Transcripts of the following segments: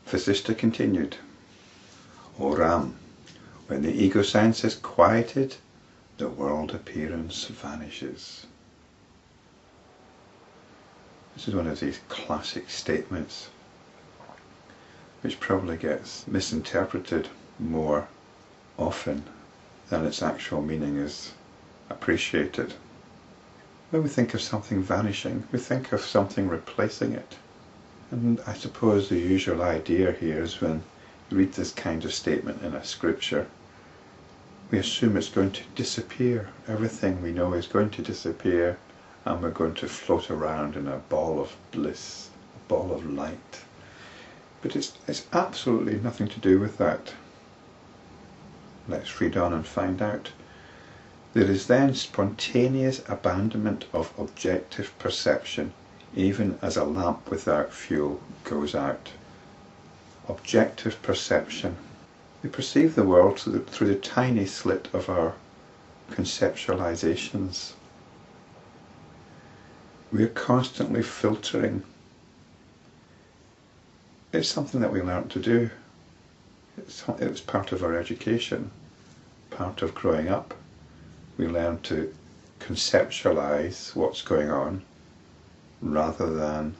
Vasishta continued, O Ram, when the ego sense is quieted, the world appearance vanishes. This is one of these classic statements which probably gets misinterpreted more often than its actual meaning is appreciated. When we think of something vanishing, we think of something replacing it. And I suppose the usual idea here is when you read this kind of statement in a scripture, we assume it's going to disappear. Everything we know is going to disappear, and we're going to float around in a ball of bliss, a ball of light. But it's absolutely nothing to do with that. Let's read on and find out. There is then spontaneous abandonment of objective perception, even as a lamp without fuel goes out. Objective perception. We perceive the world through the tiny slit of our conceptualizations. We are constantly filtering. It's something that we learn to do. It's part of our education, part of growing up. We learn to conceptualize what's going on rather than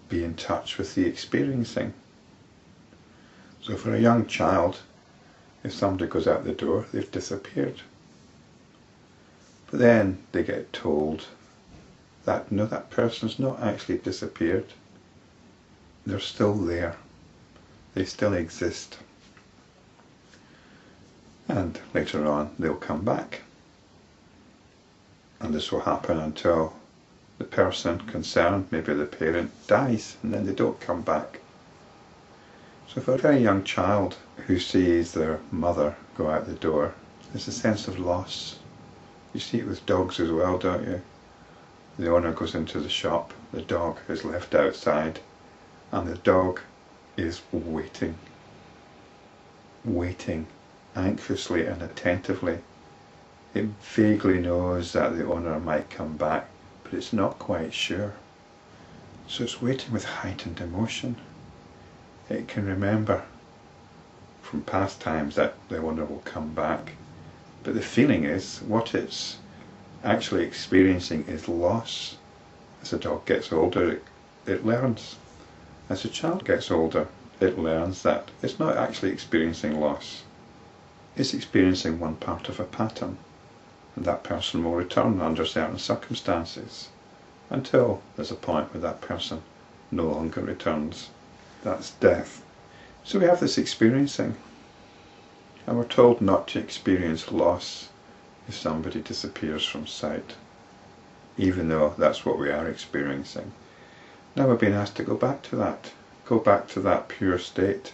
be in touch with the experiencing. So for a young child, if somebody goes out the door, they've disappeared. But then they get told that no, that person's not actually disappeared. They're still there. They still exist. And later on they'll come back. And this will happen until the person concerned, maybe the parent, dies, and then they don't come back. So for a very young child who sees their mother go out the door, there's a sense of loss. You see it with dogs as well, don't you? The owner goes into the shop, the dog is left outside, and the dog is waiting anxiously and attentively. It vaguely knows that the owner might come back, but it's not quite sure. So it's waiting with heightened emotion. It can remember from past times that the owner will come back, but the feeling is what it's actually experiencing is loss. As the dog gets older, it learns. As the child gets older, it learns that it's not actually experiencing loss. It's experiencing one part of a pattern, and that person will return under certain circumstances until there's a point where that person no longer returns. That's death. So we have this experiencing, and we're told not to experience loss if somebody disappears from sight, even though that's what we are experiencing. Now we're being asked to go back to that pure state,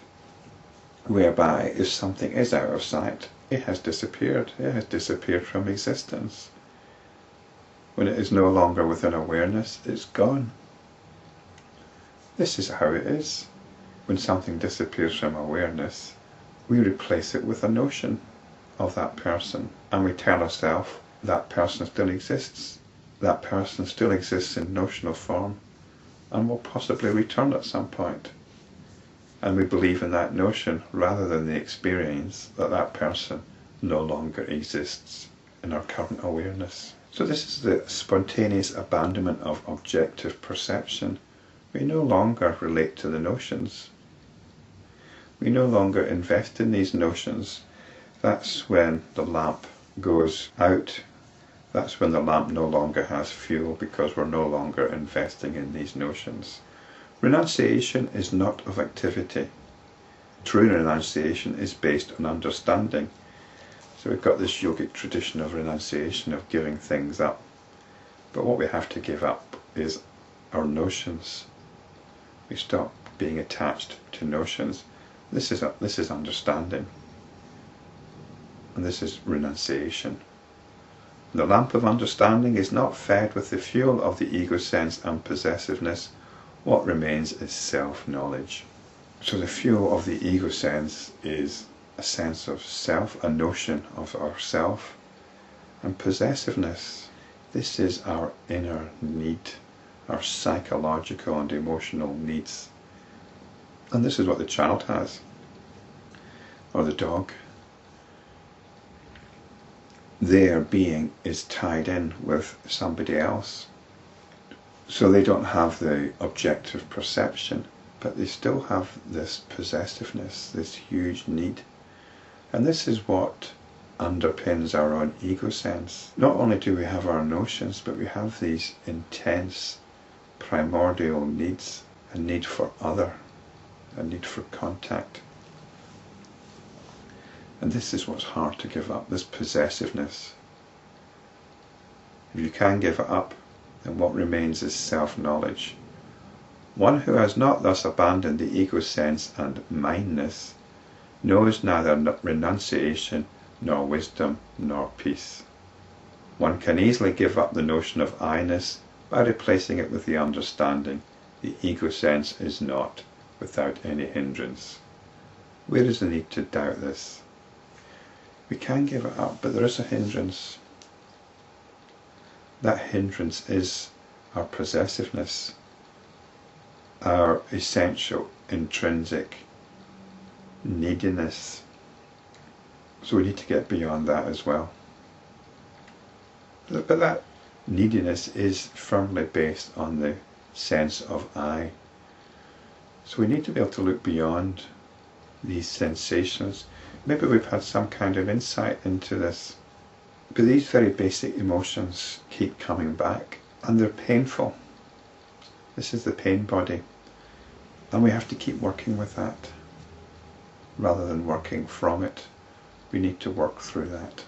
whereby if something is out of sight, it has disappeared from existence. When it is no longer within awareness, it's gone. This is how it is. When something disappears from awareness, we replace it with a notion of that person, and we tell ourselves that person still exists. That person still exists in notional form and will possibly return at some point. And we believe in that notion rather than the experience that that person no longer exists in our current awareness. So this is the spontaneous abandonment of objective perception. We no longer relate to the notions. We no longer invest in these notions. That's when the lamp goes out. That's when the lamp no longer has fuel, because we're no longer investing in these notions. Renunciation is not of activity. True renunciation is based on understanding. So we've got this yogic tradition of renunciation, of giving things up. But what we have to give up is our notions. We stop being attached to notions. This is understanding. And this is renunciation. The lamp of understanding is not fed with the fuel of the ego sense and possessiveness. What remains is self-knowledge. So the fuel of the ego sense is a sense of self, a notion of ourself, and possessiveness. This is our inner need, our psychological and emotional needs. And this is what the child has, or the dog. Their being is tied in with somebody else. So they don't have the objective perception, but they still have this possessiveness, this huge need. And this is what underpins our own ego sense. Not only do we have our notions, but we have these intense primordial needs, a need for other, a need for contact. And this is what's hard to give up, this possessiveness. If you can give it up, then what remains is self-knowledge. One who has not thus abandoned the ego sense and mindness knows neither renunciation, nor wisdom, nor peace. One can easily give up the notion of I-ness by replacing it with the understanding the ego sense is not, without any hindrance. Where is the need to doubt this? We can give it up, but there is a hindrance. That hindrance is our possessiveness, our essential, intrinsic neediness. So we need to get beyond that as well. But that neediness is firmly based on the sense of I. So we need to be able to look beyond these sensations. Maybe we've had some kind of insight into this, but these very basic emotions keep coming back, and they're painful. This is the pain body, and we have to keep working with that rather than working from it. We need to work through that.